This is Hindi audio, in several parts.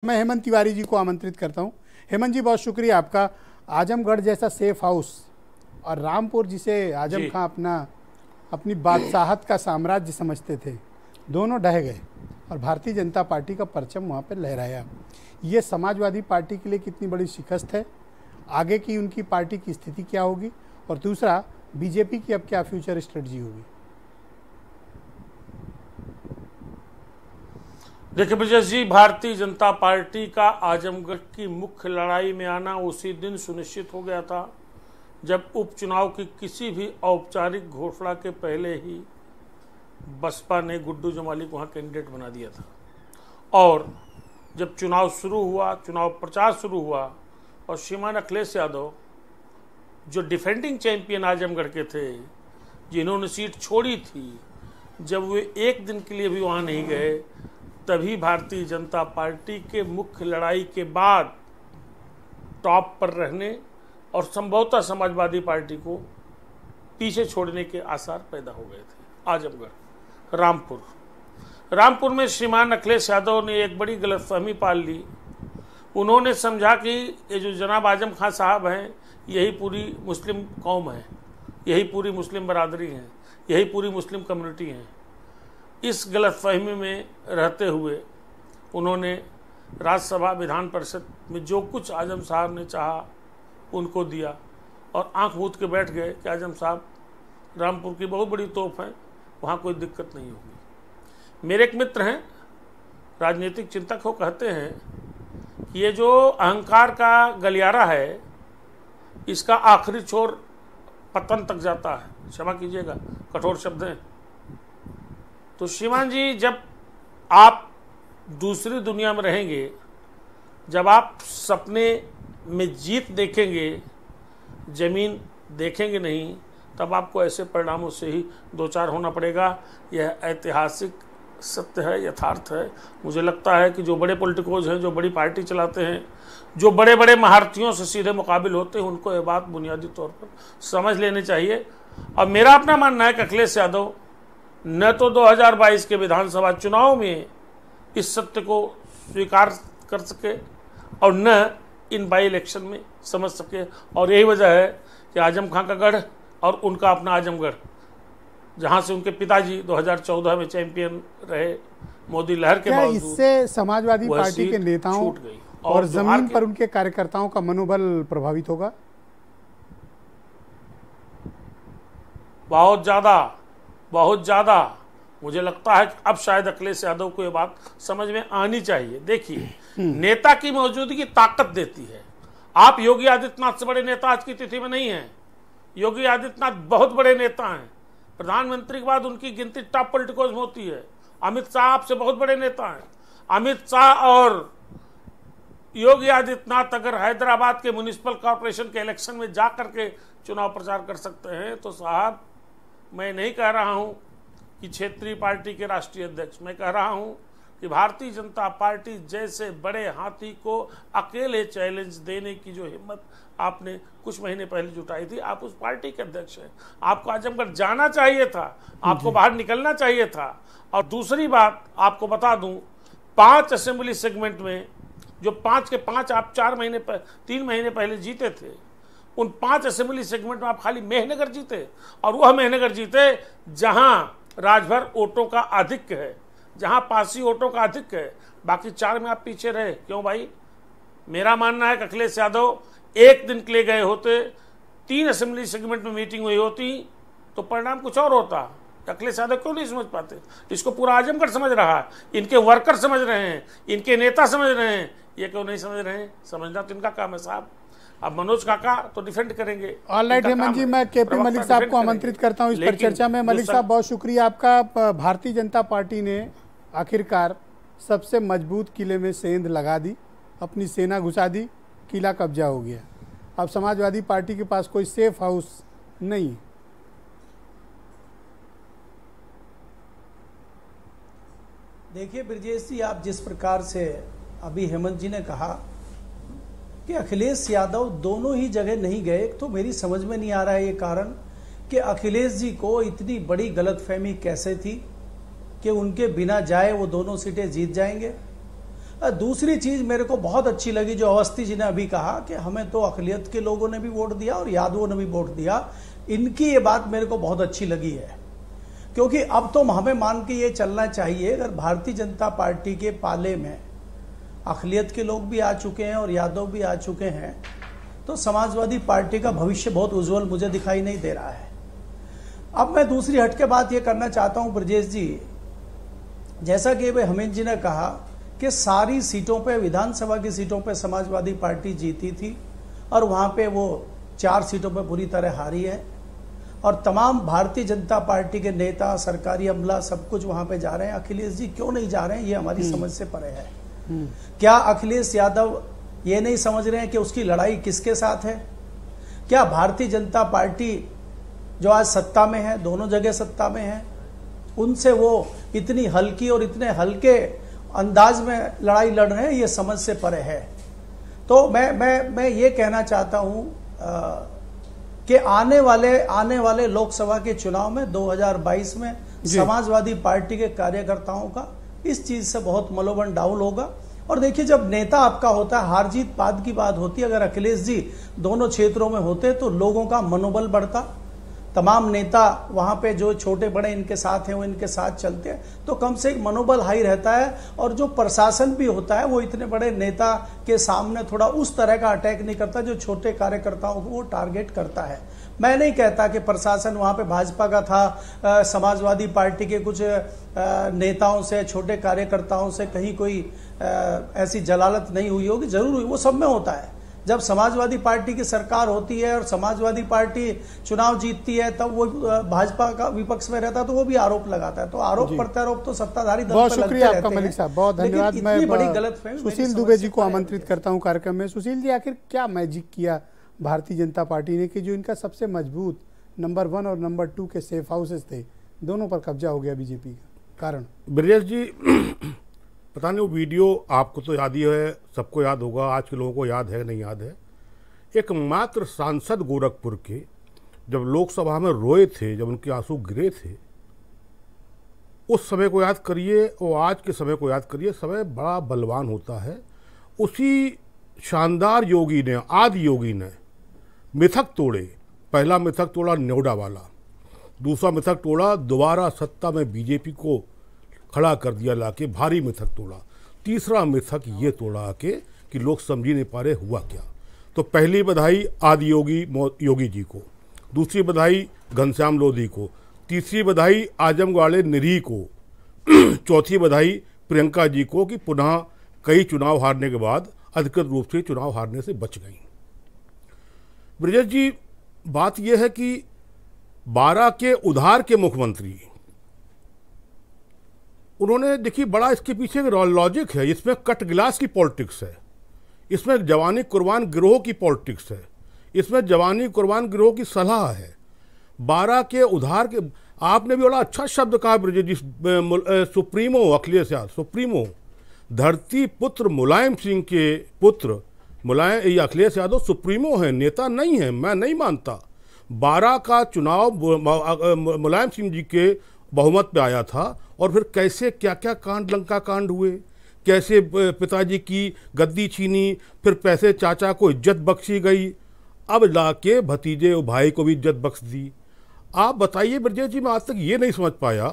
मैं हेमंत तिवारी जी को आमंत्रित करता हूं। हेमंत जी, बहुत शुक्रिया आपका। आजमगढ़ जैसा सेफ हाउस और रामपुर जिसे आजम खां अपनी बादशाहत का साम्राज्य समझते थे, दोनों ढह गए और भारतीय जनता पार्टी का परचम वहां पर लहराया। ये समाजवादी पार्टी के लिए कितनी बड़ी शिकस्त है, आगे की उनकी पार्टी की स्थिति क्या होगी, और दूसरा बीजेपी की अब क्या फ्यूचर स्ट्रेटजी होगी? देखिए ब्रजेश जी, भारतीय जनता पार्टी का आजमगढ़ की मुख्य लड़ाई में आना उसी दिन सुनिश्चित हो गया था जब उपचुनाव की किसी भी औपचारिक घोषणा के पहले ही बसपा ने गुड्डू जमाली को वहाँ कैंडिडेट बना दिया था। और जब चुनाव शुरू हुआ, चुनाव प्रचार शुरू हुआ और श्रीमान अखिलेश यादव जो डिफेंडिंग चैंपियन आजमगढ़ के थे, जिन्होंने सीट छोड़ी थी, जब वे एक दिन के लिए भी वहाँ नहीं गए, तभी भारतीय जनता पार्टी के मुख्य लड़ाई के बाद टॉप पर रहने और संभवतः समाजवादी पार्टी को पीछे छोड़ने के आसार पैदा हो गए थे। आजमगढ़, रामपुर में श्रीमान अखिलेश यादव ने एक बड़ी गलतफहमी पाल ली। उन्होंने समझा कि ये जो जनाब आजम खां साहब हैं, यही पूरी मुस्लिम कौम है, यही पूरी मुस्लिम बरादरी है, यही पूरी मुस्लिम कम्युनिटी है। इस गलतफहमी में रहते हुए उन्होंने राज्यसभा विधान परिषद में जो कुछ आजम साहब ने चाहा उनको दिया और आंख मूंद के बैठ गए कि आजम साहब रामपुर की बहुत बड़ी तोप है, वहाँ कोई दिक्कत नहीं होगी। मेरे एक मित्र हैं, राजनीतिक चिंतक हो, कहते हैं कि ये जो अहंकार का गलियारा है, इसका आखिरी छोर पतन तक जाता है। क्षमा कीजिएगा, कठोर शब्द हैं। तो श्रीमान जी, जब आप दूसरी दुनिया में रहेंगे, जब आप सपने में जीत देखेंगे, जमीन देखेंगे नहीं, तब आपको ऐसे परिणामों से ही दो चार होना पड़ेगा। यह ऐतिहासिक सत्य है, यथार्थ है। मुझे लगता है कि जो बड़े पॉलिटिकोज हैं, जो बड़ी पार्टी चलाते हैं, जो बड़े बड़े महारथियों से सीधे मुकाबिल होते हैं, उनको यह बात बुनियादी तौर पर समझ लेनी चाहिए। और मेरा अपना मानना है कि अखिलेश यादव न तो 2022 के विधानसभा चुनाव में इस सत्य को स्वीकार कर सके और न इन बाई इलेक्शन में समझ सके। और यही वजह है कि आजम खां का गढ़ और उनका अपना आजमगढ़, जहां से उनके पिताजी 2014 में चैंपियन रहे मोदी लहर के बावजूद, इससे समाजवादी पार्टी के नेताओं छूट गई और जमीन पर उनके कार्यकर्ताओं का मनोबल प्रभावित होगा। बहुत ज़्यादा मुझे लगता है कि अब शायद अखिलेश यादव को ये बात समझ में आनी चाहिए। देखिए, नेता की मौजूदगी ताकत देती है। आप योगी आदित्यनाथ से बड़े नेता आज की तिथि में नहीं हैं। योगी आदित्यनाथ बहुत बड़े नेता हैं, प्रधानमंत्री के बाद उनकी गिनती टॉप पॉलिटिकोज में होती है। अमित शाह आपसे बहुत बड़े नेता हैं। अमित शाह और योगी आदित्यनाथ अगर हैदराबाद के म्युनिसिपल कॉर्पोरेशन के इलेक्शन में जा करके चुनाव प्रचार कर सकते हैं, तो साहब, मैं नहीं कह रहा हूं कि क्षेत्रीय पार्टी के राष्ट्रीय अध्यक्ष, मैं कह रहा हूं कि भारतीय जनता पार्टी जैसे बड़े हाथी को अकेले चैलेंज देने की जो हिम्मत आपने कुछ महीने पहले जुटाई थी, आप उस पार्टी के अध्यक्ष हैं। आपको आजमगढ़ जाना चाहिए था, आपको बाहर निकलना चाहिए था। और दूसरी बात आपको बता दूं, 5 असेंबली सेगमेंट में जो 5 के 5 आप 3 महीने पहले जीते थे, उन 5 असेंबली सेगमेंट में आप खाली मेहनगर जीते, और वह मेहनगर जीते जहां राजभर वोटों का आधिक्य है, जहां पासी वोटों का आधिक्य है। बाकी 4 में आप पीछे रहे। क्यों भाई? मेरा मानना है कि अखिलेश यादव एक दिन के लिए गए होते, 3 असेंबली सेगमेंट में मीटिंग हुई होती, तो परिणाम कुछ और होता। अखिलेश यादव क्यों नहीं समझ पाते? इसको पूरा आजमगढ़ समझ रहा है, इनके वर्कर समझ रहे हैं, इनके नेता समझ रहे हैं। ये क्यों नहीं समझ रहे हैं? समझना तो इनका काम है साहब। अब मनोज काका तो डिफेंड करेंगे। ऑलराइट हेमंत जी, मैं केपी मलिक साहब को आमंत्रित करता हूं इस पर चर्चा में। मलिक साहब, बहुत शुक्रिया आपका। भारतीय जनता पार्टी ने आखिरकार सबसे मजबूत किले में सेंध लगा दी, अपनी सेना घुसा दी, किला कब्जा हो गया। अब समाजवादी पार्टी के पास कोई सेफ हाउस नहीं। देखिए ब्रजेश जी, आप जिस प्रकार से अभी हेमंत जी ने कहा कि अखिलेश यादव दोनों ही जगह नहीं गए, तो मेरी समझ में नहीं आ रहा है ये कारण कि अखिलेश जी को इतनी बड़ी गलतफहमी कैसे थी कि उनके बिना जाए वो दोनों सीटें जीत जाएंगे। दूसरी चीज मेरे को बहुत अच्छी लगी जो अवस्थी जी ने अभी कहा कि हमें तो अक़लियत के लोगों ने भी वोट दिया और यादवों ने भी वोट दिया। इनकी ये बात मेरे को बहुत अच्छी लगी है, क्योंकि अब तो हमें मान के ये चलना चाहिए, अगर भारतीय जनता पार्टी के पाले में अक़लियत के लोग भी आ चुके हैं और यादव भी आ चुके हैं, तो समाजवादी पार्टी का भविष्य बहुत उज्जवल मुझे दिखाई नहीं दे रहा है। अब मैं दूसरी हटके बात ये करना चाहता हूं ब्रजेश जी, जैसा कि भाई हेमंत जी ने कहा कि सारी सीटों पे, विधानसभा की सीटों पे समाजवादी पार्टी जीती थी और वहां पे वो 4 सीटों पे पूरी तरह हारी है, और तमाम भारतीय जनता पार्टी के नेता, सरकारी अमला सब कुछ वहां पे जा रहे हैं। अखिलेश जी क्यों नहीं जा रहे हैं, ये हमारी समझ से परे है। क्या अखिलेश यादव ये नहीं समझ रहे हैं कि उसकी लड़ाई किसके साथ है? क्या भारतीय जनता पार्टी जो आज सत्ता में है, दोनों जगह सत्ता में है, उनसे वो इतनी हल्की और इतने हल्के अंदाज में लड़ाई लड़ रहे हैं? ये समझ से परे है। तो मैं ये कहना चाहता हूं कि आने वाले लोकसभा के चुनाव में 2022 में समाजवादी पार्टी के कार्यकर्ताओं का इस चीज से बहुत मनोबल डाउन होगा। और देखिए, जब नेता आपका होता है, हार जीत बाद की बात होती है। अगर अखिलेश जी दोनों क्षेत्रों में होते तो लोगों का मनोबल बढ़ता, तमाम नेता वहां पे जो छोटे बड़े इनके साथ हैं वो इनके साथ चलते हैं, तो कम से कम मनोबल हाई रहता है। और जो प्रशासन भी होता है वो इतने बड़े नेता के सामने थोड़ा उस तरह का अटैक नहीं करता जो छोटे कार्यकर्ताओं को वो टारगेट करता है। मैं नहीं कहता कि प्रशासन वहां पे भाजपा का था, समाजवादी पार्टी के कुछ नेताओं से, छोटे कार्यकर्ताओं से कहीं कोई ऐसी जलालत नहीं हुई होगी, जरूर हुई, वो सब में होता है। जब समाजवादी पार्टी की सरकार होती है और समाजवादी पार्टी चुनाव जीतती है, तब वो भाजपा का विपक्ष में रहता है तो वो भी आरोप लगाता है। तो आरोप प्रत्यारोप तो सत्ताधारी दल बहुत पर शुक्रिया लगते आपका रहते मलिक हैं। साहब, बहुत धन्यवाद। इतनी बड़ी मैं गलतफहमी सुशील दुबे जी को आमंत्रित करता हूँ कार्यक्रम में। सुशील जी, आखिर क्या मैजिक किया भारतीय जनता पार्टी ने कि जो इनका सबसे मजबूत नंबर 1 और नंबर 2 के सेफ हाउसेस थे, दोनों पर कब्जा हो गया बीजेपी का? कारण ब्रजेश जी पता नहीं वो वीडियो आपको तो याद ही है, सबको याद होगा, आज के लोगों को याद है नहीं याद है। एकमात्र सांसद गोरखपुर के जब लोकसभा में रोए थे, जब उनके आंसू गिरे थे, उस समय को याद करिए और आज के समय को याद करिए, समय बड़ा बलवान होता है। उसी शानदार योगी ने, आदि योगी ने मिथक तोड़े। पहला मिथक तोड़ा नोएडा वाला, दूसरा मिथक तोड़ा दोबारा सत्ता में बीजेपी को खड़ा कर दिया लाके, भारी मिथक तोड़ा। तीसरा मिथक ये तोड़ा कि लोग समझ ही नहीं पा रहे हुआ क्या। तो पहली बधाई आदि योगी जी को, दूसरी बधाई घनश्याम लोधी को, तीसरी बधाई आजमगढ़ निरीह को, चौथी बधाई प्रियंका जी को कि पुनः कई चुनाव हारने के बाद अधिकृत रूप से चुनाव हारने से बच गई। ब्रजेश जी, बात यह है कि 12 के उधार के मुख्यमंत्री, उन्होंने देखिए बड़ा इसके पीछे लॉजिक है। इसमें कट गिलास की पॉलिटिक्स है, इसमें जवानी कुर्बान गिरोह की पॉलिटिक्स है, इसमें जवानी कुर्बान गिरोह की सलाह है। 12 के उधार के, आपने भी बड़ा अच्छा शब्द कहा ब्रजेश जी, सुप्रीमो अखिलेश यादव, सुप्रीमो, धरती पुत्र मुलायम सिंह के पुत्र अखिलेश यादव सुप्रीमो है, नेता नहीं है, मैं नहीं मानता। 12 का चुनाव मुलायम सिंह जी के बहुमत पे आया था, और फिर कैसे क्या क्या कांड, लंका कांड हुए, कैसे पिताजी की गद्दी छीनी, फिर पैसे चाचा को इज्जत बख्शी गई, अब लाके भतीजे और भाई को भी इज्जत बख्श दी। आप बताइए ब्रजेश जी, मैं आज तक ये नहीं समझ पाया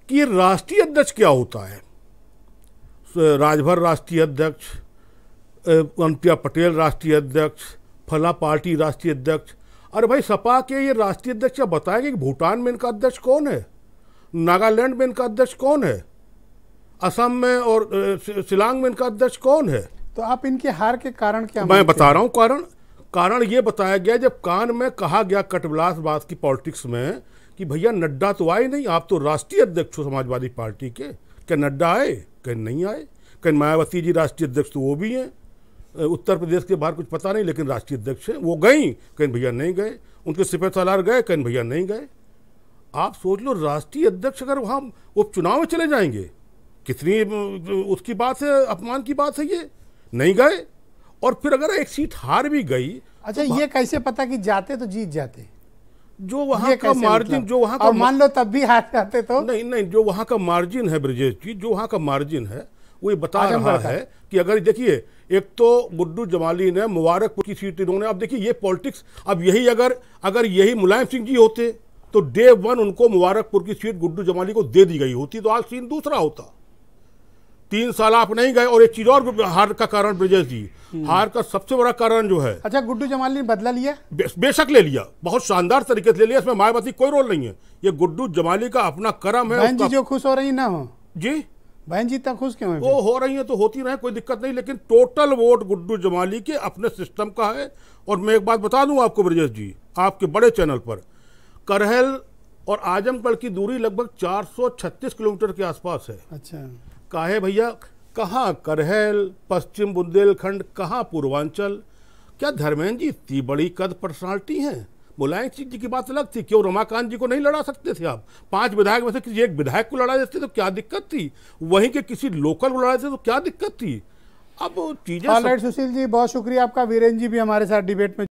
कि राष्ट्रीय अध्यक्ष क्या होता है। राजभर राष्ट्रीय अध्यक्ष, अनुप्रिया पटेल राष्ट्रीय अध्यक्ष, फला पार्टी राष्ट्रीय अध्यक्ष। अरे भाई, सपा के ये राष्ट्रीय अध्यक्ष बताएंगे कि भूटान में इनका अध्यक्ष कौन है, नागालैंड में इनका अध्यक्ष कौन है, असम में और शिलांग में इनका अध्यक्ष कौन है? तो आप इनके हार के कारण क्या? मैं बता रहा हूँ कारण ये बताया गया, जब कान में कहा गया कटविलास बात की पॉलिटिक्स में कि भैया नड्डा तो आए नहीं, आप तो राष्ट्रीय अध्यक्ष हो समाजवादी पार्टी के, क्या नड्डा आए? कहीं नहीं आए। कहीं मायावती जी राष्ट्रीय अध्यक्ष तो वो भी हैं, उत्तर प्रदेश के बाहर कुछ पता नहीं, लेकिन राष्ट्रीय अध्यक्ष हैं, वो गई, कहीं भैया नहीं गए। उनके सिपह सालार गए, कहीं भैया नहीं गए। आप सोच लो, राष्ट्रीय अध्यक्ष अगर वहाँ उपचुनाव में चले जाएंगे, कितनी उसकी बात है, अपमान की बात है, ये नहीं गए। और फिर अगर एक सीट हार भी गई, अच्छा तो ये कैसे पता कि जाते तो जीत जाते? जो वहाँ का मार्जिन, मतलब? जो वहाँ का, और मान लो तब भी हार जाते तो? नहीं, जो वहाँ का मार्जिन है ब्रजेश जी, जो वहाँ का मार्जिन है वो ये बता रहा है कि अगर देखिए, एक तो गुड्डू जमाली ने मुबारकपुर की सीट इन्होंने, अब देखिए ये पॉलिटिक्स, अब यही अगर यही मुलायम सिंह जी होते तो डे 1 उनको मुबारकपुर की सीट गुड्डू जमाली को दे दी गई होती, तो आज सीन दूसरा होता। 3 साल आप नहीं गए। और एक चीज और हार का कारण ब्रजेश जी, हार का सबसे बड़ा कारण जो है, अच्छा गुड्डू जमाली ने बदला लिया, बेशक ले लिया, बहुत शानदार तरीके से ले लिया, इसमें मायावती कोई रोल नहीं है, ये गुड्डू जमाली का अपना कर्म है। बहन जी जो खुश हो रही ना हो जी, बहन जी इतना खुश क्यों है? वो हो रही है तो होती रहे, कोई दिक्कत नहीं, लेकिन टोटल वोट गुड्डू जमाली के अपने सिस्टम का है। और मैं एक बात बता दूं आपको ब्रजेश जी, आपके बड़े चैनल पर, करहल और आजमगढ़ की दूरी लगभग 436 किलोमीटर के आसपास है। अच्छा, काहे भैया, कहाँ करहल, पश्चिम बुंदेलखंड, कहाँ पूर्वांचल? क्या धर्मेंद्र जी इतनी बड़ी कद पर्सनालिटी हैं? मुलायम सिंह जी की बात अलग थी, क्यों रमाकांत जी को नहीं लड़ा सकते थे आप? 5 विधायक में से किसी एक विधायक को लड़ा देते तो क्या दिक्कत थी? वहीं के किसी लोकल को लड़ा देते तो क्या दिक्कत थी? अब चीजें ऑलराइट सुशील जी, बहुत शुक्रिया आपका। वीरेंद्र जी भी हमारे साथ डिबेट में